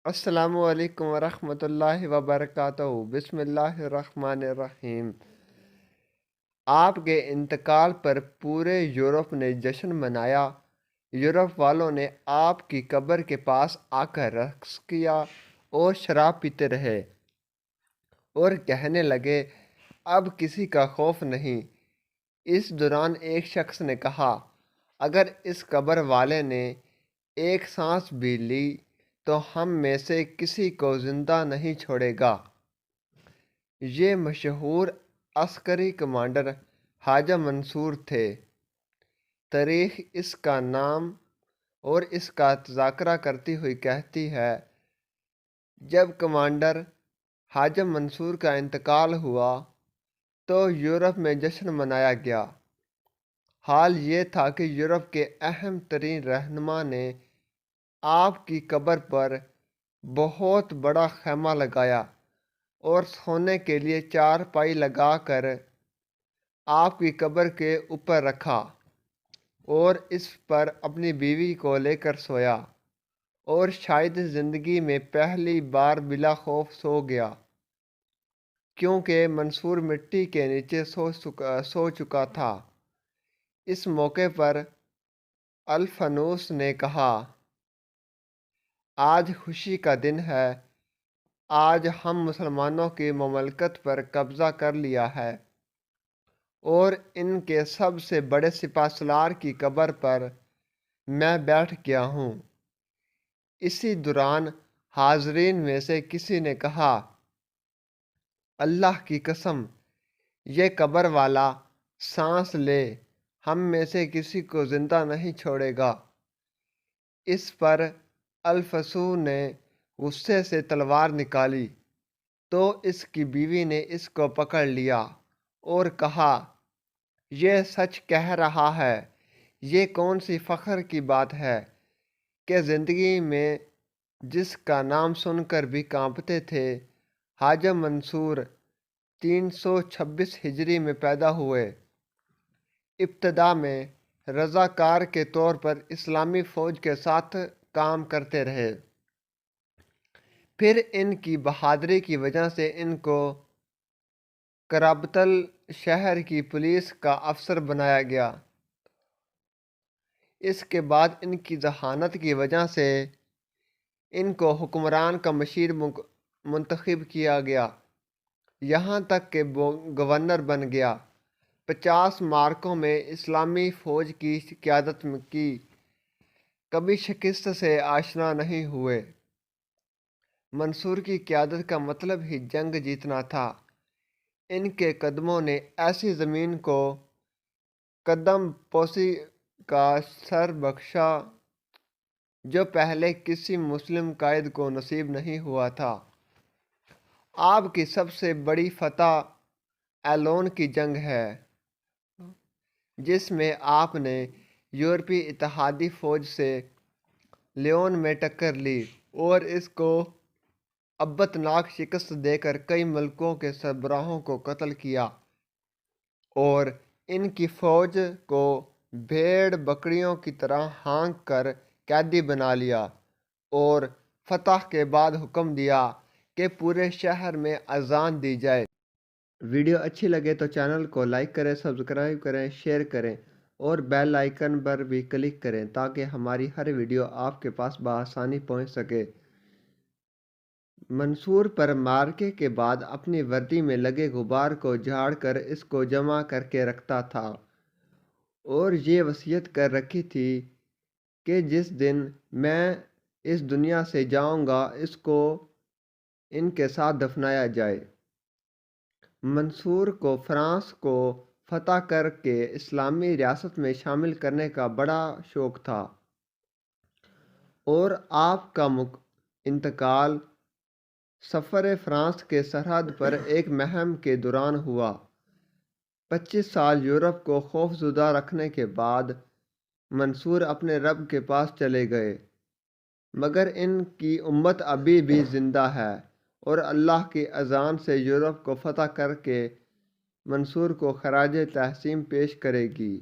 السلام علیکم ورحمۃ اللہ وبرکاتہ۔ بسم اللہ الرحمن الرحیم۔ آپ کے انتقال پر پورے یورپ نے جشن منایا۔ یورپ والوں نے آپ کی قبر کے پاس آ کر رقص کیا اور شراب پیتے رہے اور کہنے لگے اب کسی کا خوف نہیں۔ اس دوران ایک شخص نے کہا اگر اس قبر والے نے ایک سانس بھی لی تو ہم میں سے کسی کو زندہ نہیں چھوڑے گا۔ یہ مشہور عسکری کمانڈر خواجہ منصور تھے۔ تاریخ اس کا نام اور اس کا تذکرہ کرتی ہوئی کہتی ہے جب کمانڈر خواجہ منصور کا انتقال ہوا تو یورپ میں جشن منایا گیا۔ حال یہ تھا کہ یورپ کے اہم ترین رہنما نے آپ کی قبر پر بہت بڑا خیمہ لگایا اور سونے کے لیے چارپائی لگا کر آپ کی قبر کے اوپر رکھا اور اس پر اپنی بیوی کو لے کر سویا اور شاید زندگی میں پہلی بار بلا خوف سو گیا، کیونکہ منصور مٹی کے نیچے سو چکا تھا۔ اس موقع پر الفانوس نے کہا آج خوشی کا دن ہے، آج ہم مسلمانوں کی مملکت پر قبضہ کر لیا ہے اور ان کے سب سے بڑے سپہ سالار کی قبر پر میں بیٹھ گیا ہوں۔ اسی دوران حاضرین میں سے کسی نے کہا اللہ کی قسم یہ قبر والا سانس لے ہم میں سے کسی کو زندہ نہیں چھوڑے گا۔ اس پر الفسو نے غصے سے تلوار نکالی تو اس کی بیوی نے اس کو پکڑ لیا اور کہا یہ سچ کہہ رہا ہے۔ یہ کون سی فخر کی بات ہے کہ زندگی میں جس کا نام سن کر بھی کانپتے تھے، خواجہ منصور 326 ہجری میں پیدا ہوئے۔ ابتدا میں رضاکار کے طور پر اسلامی فوج کے ساتھ کام کرتے رہے، پھر ان کی بہادری کی وجہ سے ان کو کرابطل شہر کی پولیس کا افسر بنایا گیا۔ اس کے بعد ان کی ذہانت کی وجہ سے ان کو حکمران کا مشیر منتخب کیا گیا، یہاں تک کہ گورنر بن گیا۔ 50 معرکوں میں اسلامی فوج کی قیادت کی، کبھی شکست سے آشنا نہیں ہوئے۔ منصور کی قیادت کا مطلب ہی جنگ جیتنا تھا۔ ان کے قدموں نے ایسی زمین کو قدم پوشی کا سر بخشا جو پہلے کسی مسلم قائد کو نصیب نہیں ہوا تھا۔ آپ کی سب سے بڑی فتح ایلون کی جنگ ہے، جس میں آپ نے یورپی اتحادی فوج سے لیون میں ٹکر لی اور اس کو ابتناک شکست دے کر کئی ملکوں کے سربراہوں کو قتل کیا اور ان کی فوج کو بھیڑ بکریوں کی طرح ہانک کر قیدی بنا لیا اور فتح کے بعد حکم دیا کہ پورے شہر میں اذان دی جائے۔ ویڈیو اچھی لگے تو چینل کو لائک کریں، سبسکرائب کریں، شیئر کریں اور بیل آئیکن پر بھی کلک کریں تاکہ ہماری ہر ویڈیو آپ کے پاس بآسانی پہنچ سکے۔ منصور پر معرکے کے بعد اپنی وردی میں لگے غبار کو جھاڑ کر اس کو جمع کر کے رکھتا تھا اور یہ وصیت کر رکھی تھی کہ جس دن میں اس دنیا سے جاؤں گا اس کو ان کے ساتھ دفنایا جائے۔ منصور کو فرانس کو فتح کر کے اسلامی ریاست میں شامل کرنے کا بڑا شوق تھا اور آپ کا انتقال سفر فرانس کے سرحد پر ایک مہم کے دوران ہوا۔ 25 سال یورپ کو خوف زدہ رکھنے کے بعد منصور اپنے رب کے پاس چلے گئے، مگر ان کی امت ابھی بھی زندہ ہے اور اللہ کی اذان سے یورپ کو فتح کر کے منصور کو خراج تحسین پیش کرے گی۔